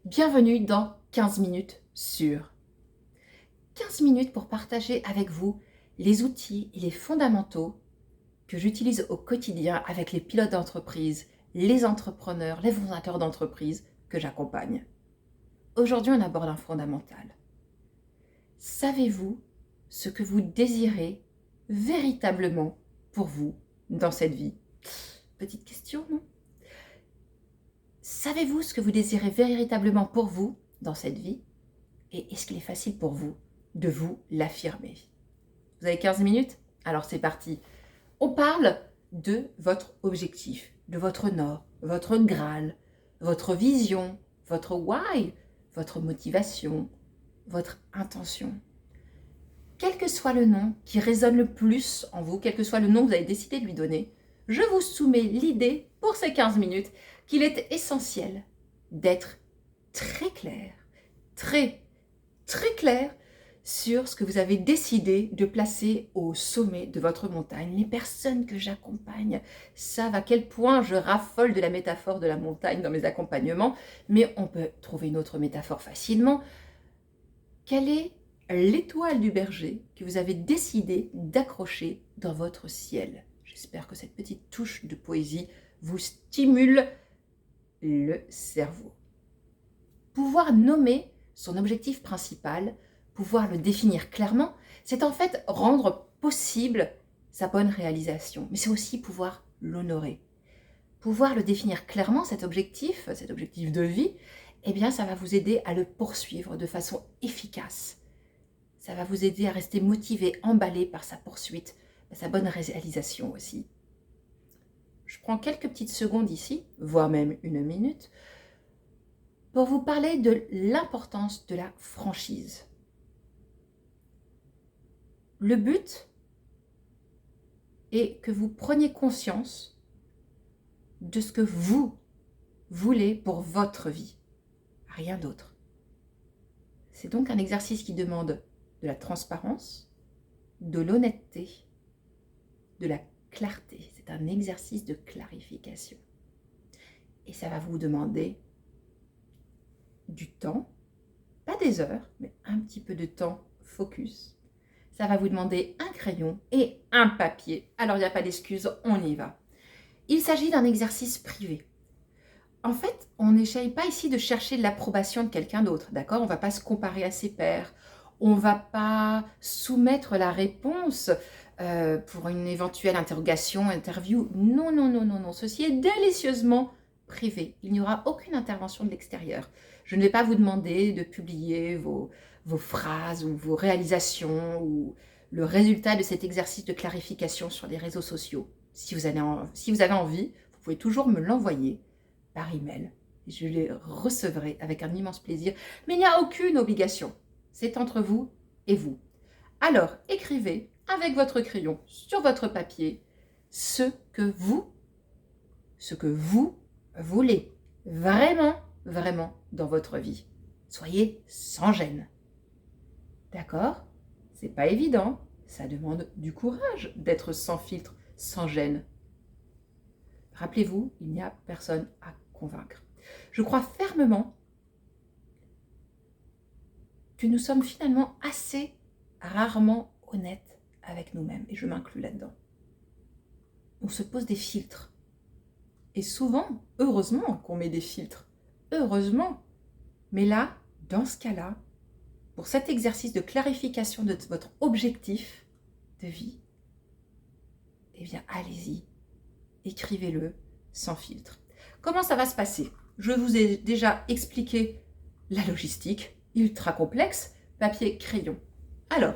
Bienvenue dans 15 minutes sur 15 minutes pour partager avec vous les outils et les fondamentaux que j'utilise au quotidien avec les pilotes d'entreprise, les entrepreneurs, les fondateurs d'entreprise que j'accompagne. Aujourd'hui, on aborde un fondamental. Savez-vous ce que vous désirez véritablement pour vous dans cette vie? Petite question, non? Savez-vous ce que vous désirez véritablement pour vous dans cette vie? Et est-ce qu'il est facile pour vous de vous l'affirmer? Vous avez 15 minutes? Alors c'est parti. On parle de votre objectif, de votre nord, votre Graal, votre vision, votre why, votre motivation, votre intention. Quel que soit le nom qui résonne le plus en vous, quel que soit le nom que vous avez décidé de lui donner, je vous soumets l'idée pour ces 15 minutes qu'il est essentiel d'être très clair, très clair sur ce que vous avez décidé de placer au sommet de votre montagne. Les personnes que j'accompagne savent à quel point je raffole de la métaphore de la montagne dans mes accompagnements, mais on peut trouver une autre métaphore facilement. Quelle est l'étoile du berger que vous avez décidé d'accrocher dans votre ciel? J'espère que cette petite touche de poésie vous stimule le cerveau. Pouvoir nommer son objectif principal, pouvoir le définir clairement, c'est en fait rendre possible sa bonne réalisation, mais c'est aussi pouvoir l'honorer. Pouvoir le définir clairement, cet objectif de vie, eh bien ça va vous aider à le poursuivre de façon efficace. Ça va vous aider à rester motivé, emballé par sa poursuite, sa bonne réalisation aussi. Je prends quelques petites secondes ici, voire même une minute, pour vous parler de l'importance de la franchise. Le but est que vous preniez conscience de ce que vous voulez pour votre vie, rien d'autre. C'est donc un exercice qui demande de la transparence, de l'honnêteté, de la clarté. C'est un exercice de clarification. Et ça va vous demander du temps, pas des heures, mais un petit peu de temps focus. Ça va vous demander un crayon et un papier. Alors il n'y a pas d'excuse, on y va. Il s'agit d'un exercice privé. En fait, on n'essaye pas ici de chercher l'approbation de quelqu'un d'autre, d'accord? On ne va pas se comparer à ses pairs. On ne va pas soumettre la réponse pour une éventuelle interrogation, interview. Non, non, non, non, non. Ceci est délicieusement privé. Il n'y aura aucune intervention de l'extérieur. Je ne vais pas vous demander de publier vos phrases ou vos réalisations ou le résultat de cet exercice de clarification sur les réseaux sociaux. Si vous avez envie, vous pouvez toujours me l'envoyer par email. Je les recevrai avec un immense plaisir. Mais il n'y a aucune obligation. C'est entre vous et vous. Alors, écrivez avec votre crayon sur votre papier ce que vous voulez vraiment, vraiment dans votre vie. Soyez sans gêne. D'accord? C'est pas évident. Ça demande du courage d'être sans filtre, sans gêne. Rappelez-vous, il n'y a personne à convaincre. Je crois fermement que nous sommes finalement assez rarement honnêtes avec nous-mêmes, et je m'inclus là-dedans. On se pose des filtres. Et souvent, heureusement qu'on met des filtres. Heureusement. Mais là, dans ce cas-là, pour cet exercice de clarification de votre objectif de vie, eh bien, allez-y. Écrivez-le sans filtre. Comment ça va se passer? Je vous ai déjà expliqué la logistique, ultra complexe, papier, crayon. Alors,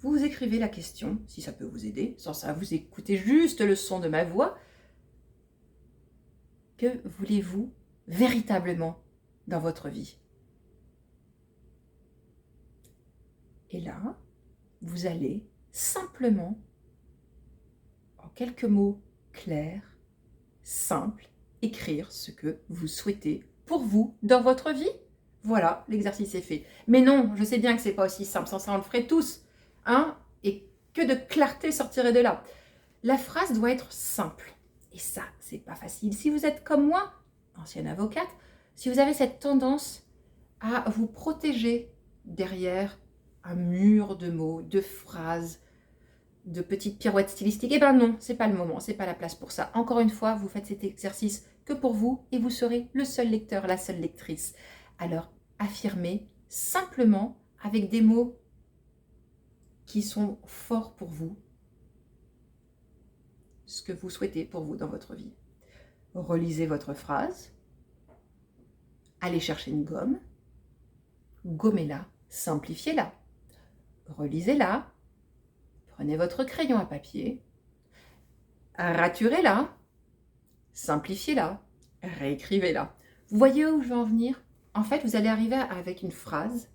vous écrivez la question, si ça peut vous aider, sans ça, vous écoutez juste le son de ma voix. Que voulez-vous véritablement dans votre vie? Et là, vous allez simplement, en quelques mots clairs, simples, écrire ce que vous souhaitez pour vous dans votre vie. Voilà, l'exercice est fait. Mais non, je sais bien que c'est pas aussi simple, sans ça on le ferait tous. Hein? Et que de clarté sortirait de là. La phrase doit être simple. Et ça, c'est pas facile. Si vous êtes comme moi, ancienne avocate, si vous avez cette tendance à vous protéger derrière un mur de mots, de phrases, de petites pirouettes stylistiques, eh ben non, c'est pas le moment, c'est pas la place pour ça. Encore une fois, vous faites cet exercice que pour vous et vous serez le seul lecteur, la seule lectrice. Alors, affirmez simplement avec des mots qui sont forts pour vous, ce que vous souhaitez pour vous dans votre vie. Relisez votre phrase, allez chercher une gomme, gommez-la, simplifiez-la, relisez-la, prenez votre crayon à papier, raturez-la, simplifiez-la, réécrivez-la. Vous voyez où je veux en venir? En fait, vous allez arriver avec une phrase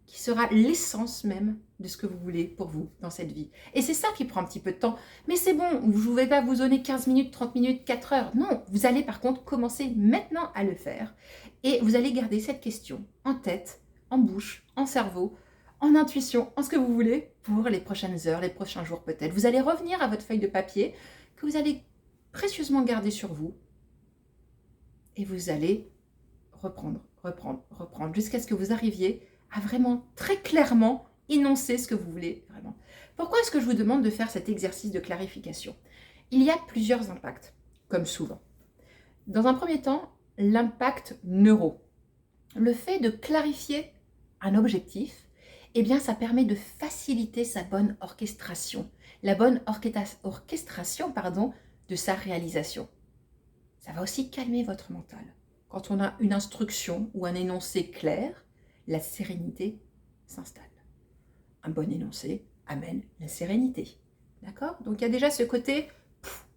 qui sera l'essence même de ce que vous voulez pour vous dans cette vie. Et c'est ça qui prend un petit peu de temps. Mais c'est bon, vous ne vais pas vous donner 15 minutes, 30 minutes, 4 heures. Non, vous allez par contre commencer maintenant à le faire. Et vous allez garder cette question en tête, en bouche, en cerveau, en intuition, en ce que vous voulez pour les prochaines heures, les prochains jours peut-être. Vous allez revenir à votre feuille de papier que vous allez précieusement garder sur vous. Et vous allez reprendre, jusqu'à ce que vous arriviez à vraiment très clairement énoncer ce que vous voulez vraiment. Pourquoi est-ce que je vous demande de faire cet exercice de clarification? Il y a plusieurs impacts, comme souvent. Dans un premier temps, l'impact neuro. Le fait de clarifier un objectif, eh bien, ça permet de faciliter sa bonne orchestration, la bonne orchestration de sa réalisation. Ça va aussi calmer votre mental. Quand on a une instruction ou un énoncé clair, la sérénité s'installe. Un bon énoncé amène la sérénité. D'accord? Donc il y a déjà ce côté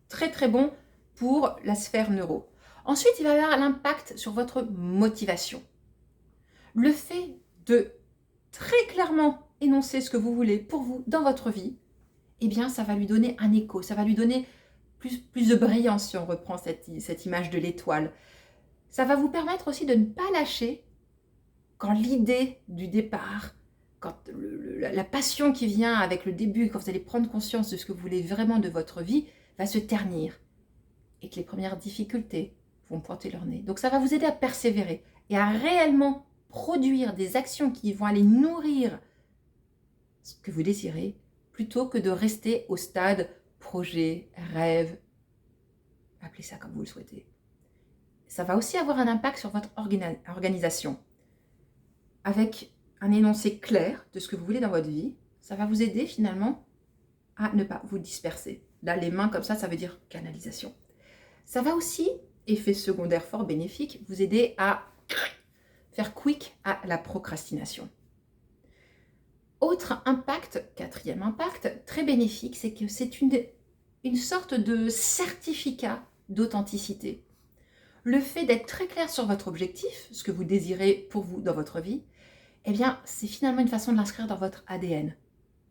très très bon pour la sphère neuro. Ensuite, il va y avoir l'impact sur votre motivation. Le fait de très clairement énoncer ce que vous voulez pour vous dans votre vie, eh bien ça va lui donner un écho, ça va lui donner plus de brillance si on reprend cette image de l'étoile. Ça va vous permettre aussi de ne pas lâcher quand l'idée du départ, quand la passion qui vient avec le début, quand vous allez prendre conscience de ce que vous voulez vraiment de votre vie, va se ternir et que les premières difficultés vont pointer leur nez. Donc ça va vous aider à persévérer et à réellement produire des actions qui vont aller nourrir ce que vous désirez, plutôt que de rester au stade projet, rêve, appelez ça comme vous le souhaitez. Ça va aussi avoir un impact sur votre organisation. Avec un énoncé clair de ce que vous voulez dans votre vie, ça va vous aider finalement à ne pas vous disperser. Là, les mains comme ça veut dire canalisation. Ça va aussi, effet secondaire fort bénéfique, vous aider à faire quick à la procrastination. Autre impact, quatrième impact, très bénéfique, c'est que c'est une sorte de certificat d'authenticité. Le fait d'être très clair sur votre objectif, ce que vous désirez pour vous dans votre vie, eh bien, c'est finalement une façon de l'inscrire dans votre ADN.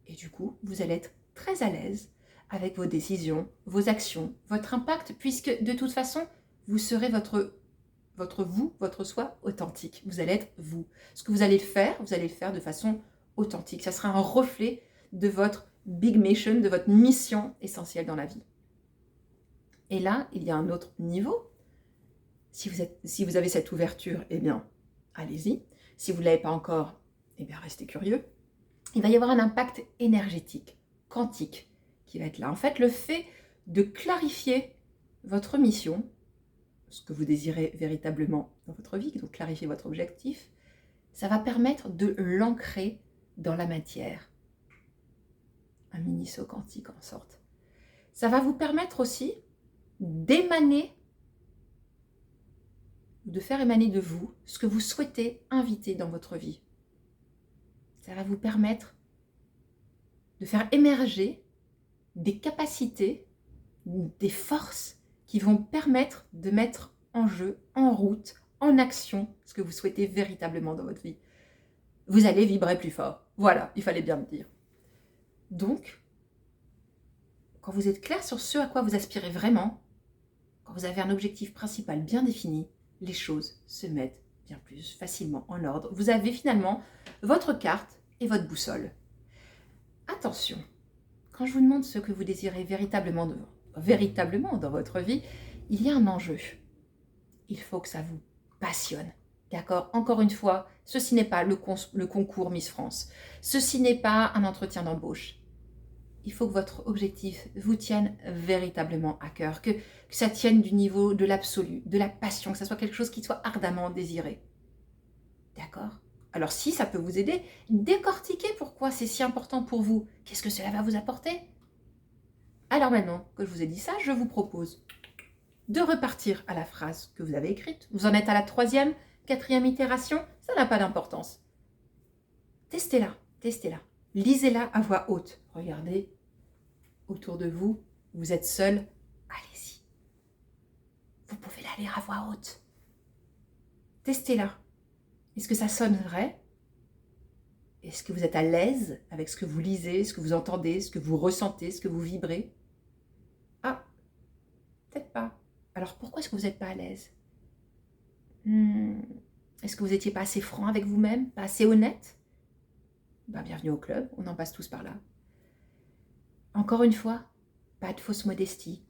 Et du coup, vous allez être très à l'aise avec vos décisions, vos actions, votre impact, puisque de toute façon, vous serez votre vous, votre soi authentique. Vous allez être vous. Ce que vous allez faire de façon authentique. Ça sera un reflet de votre big mission, de votre mission essentielle dans la vie. Et là, il y a un autre niveau. Si vous avez cette ouverture, eh bien, allez-y. Si vous ne l'avez pas encore, eh bien, restez curieux. Il va y avoir un impact énergétique, quantique, qui va être là. En fait, le fait de clarifier votre mission, ce que vous désirez véritablement dans votre vie, donc clarifier votre objectif, ça va permettre de l'ancrer dans la matière. Un mini-saut quantique en sorte. Ça va vous permettre aussi d'émaner, de faire émaner de vous ce que vous souhaitez inviter dans votre vie. Ça va vous permettre de faire émerger des capacités, des forces qui vont permettre de mettre en jeu, en route, en action ce que vous souhaitez véritablement dans votre vie. Vous allez vibrer plus fort. Voilà, il fallait bien le dire. Donc, quand vous êtes clair sur ce à quoi vous aspirez vraiment, quand vous avez un objectif principal bien défini, les choses se mettent bien plus facilement en ordre. Vous avez finalement votre carte et votre boussole. Attention, quand je vous demande ce que vous désirez véritablement dans votre vie, il y a un enjeu. Il faut que ça vous passionne. D'accord? Encore une fois, ceci n'est pas le concours Miss France. Ceci n'est pas un entretien d'embauche. Il faut que votre objectif vous tienne véritablement à cœur, que ça tienne du niveau de l'absolu, de la passion, que ça soit quelque chose qui soit ardemment désiré. D'accord? Alors si ça peut vous aider, décortiquez pourquoi c'est si important pour vous. Qu'est-ce que cela va vous apporter? Alors maintenant que je vous ai dit ça, je vous propose de repartir à la phrase que vous avez écrite. Vous en êtes à la 3e, 4e itération, ça n'a pas d'importance. Testez-la, testez-la. Lisez-la à voix haute. Regardez autour de vous, vous êtes seul, allez-y. Vous pouvez la lire à voix haute. Testez-la. Est-ce que ça sonne vrai? Est-ce que vous êtes à l'aise avec ce que vous lisez, ce que vous entendez, ce que vous ressentez, ce que vous vibrez? Ah, peut-être pas. Alors pourquoi est-ce que vous n'êtes pas à l'aise? Est-ce que vous n'étiez pas assez franc avec vous-même, pas assez honnête? Ben, bienvenue au club, on en passe tous par là. Encore une fois, pas de fausse modestie,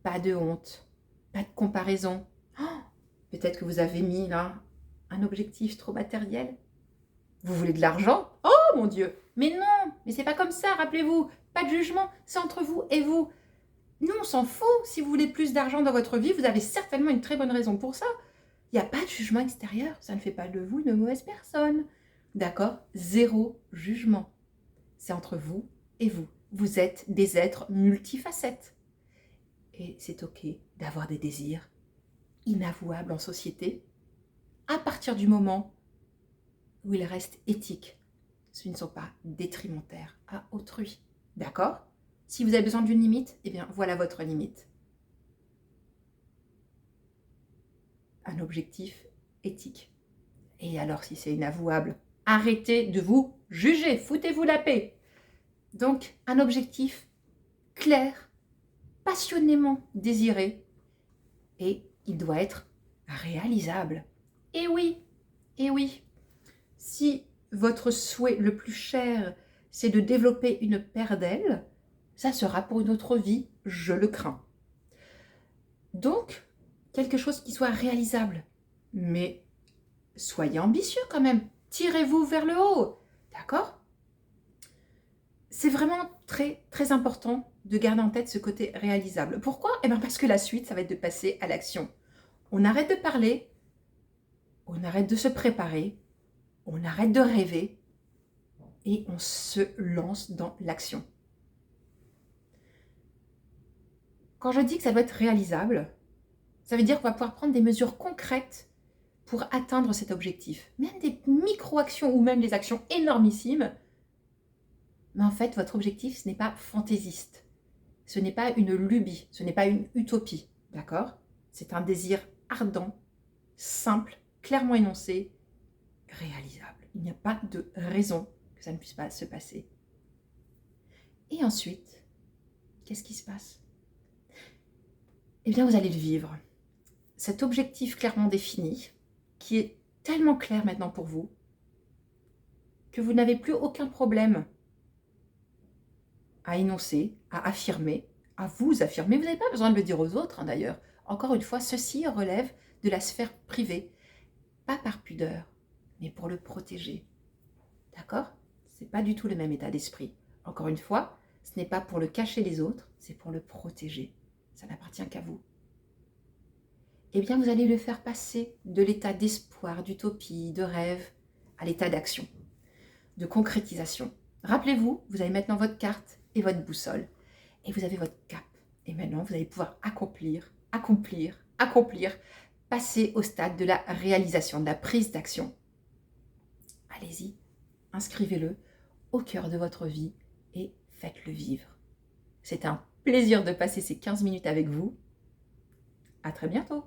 pas de honte, pas de comparaison. Oh, peut-être que vous avez mis là un objectif trop matériel. Vous voulez de l'argent? Oh mon Dieu! Mais non, mais c'est pas comme ça, rappelez-vous. Pas de jugement, c'est entre vous et vous. Nous, on s'en fout. Si vous voulez plus d'argent dans votre vie, vous avez certainement une très bonne raison pour ça. Il n'y a pas de jugement extérieur. Ça ne fait pas de vous une mauvaise personne. D'accord? Zéro jugement. C'est entre vous et vous. Vous êtes des êtres multifacettes. Et c'est OK d'avoir des désirs inavouables en société à partir du moment où ils restent éthiques. Ce ne sont pas détrimentaires à autrui. D'accord? Si vous avez besoin d'une limite, eh bien voilà votre limite. Un objectif éthique. Et alors si c'est inavouable, arrêtez de vous juger, foutez-vous la paix. Donc un objectif clair, passionnément désiré, et il doit être réalisable. Et oui, si votre souhait le plus cher, c'est de développer une paire d'ailes, ça sera pour une autre vie, je le crains. Donc, quelque chose qui soit réalisable, mais soyez ambitieux quand même, tirez-vous vers le haut, d'accord? C'est vraiment très, très important de garder en tête ce côté réalisable. Pourquoi? Eh bien parce que la suite, ça va être de passer à l'action. On arrête de parler, on arrête de se préparer, on arrête de rêver et on se lance dans l'action. Quand je dis que ça doit être réalisable, ça veut dire qu'on va pouvoir prendre des mesures concrètes pour atteindre cet objectif. Même des micro-actions ou même des actions énormissimes. Mais en fait, votre objectif, ce n'est pas fantaisiste. Ce n'est pas une lubie, ce n'est pas une utopie. D'accord? C'est un désir ardent, simple, clairement énoncé, réalisable. Il n'y a pas de raison que ça ne puisse pas se passer. Et ensuite, qu'est-ce qui se passe? Eh bien, vous allez le vivre. Cet objectif clairement défini, qui est tellement clair maintenant pour vous, que vous n'avez plus aucun problème à énoncer, à affirmer, à vous affirmer. Vous n'avez pas besoin de le dire aux autres, d'ailleurs. Encore une fois, ceci relève de la sphère privée. Pas par pudeur, mais pour le protéger. D'accord? Ce n'est pas du tout le même état d'esprit. Encore une fois, ce n'est pas pour le cacher les autres, c'est pour le protéger. Ça n'appartient qu'à vous. Eh bien, vous allez le faire passer de l'état d'espoir, d'utopie, de rêve, à l'état d'action, de concrétisation. Rappelez-vous, vous avez maintenant votre carte et votre boussole, et vous avez votre cap. Et maintenant, vous allez pouvoir accomplir, passer au stade de la réalisation, de la prise d'action. Allez-y, inscrivez-le au cœur de votre vie et faites-le vivre. C'est un plaisir de passer ces 15 minutes avec vous. À très bientôt.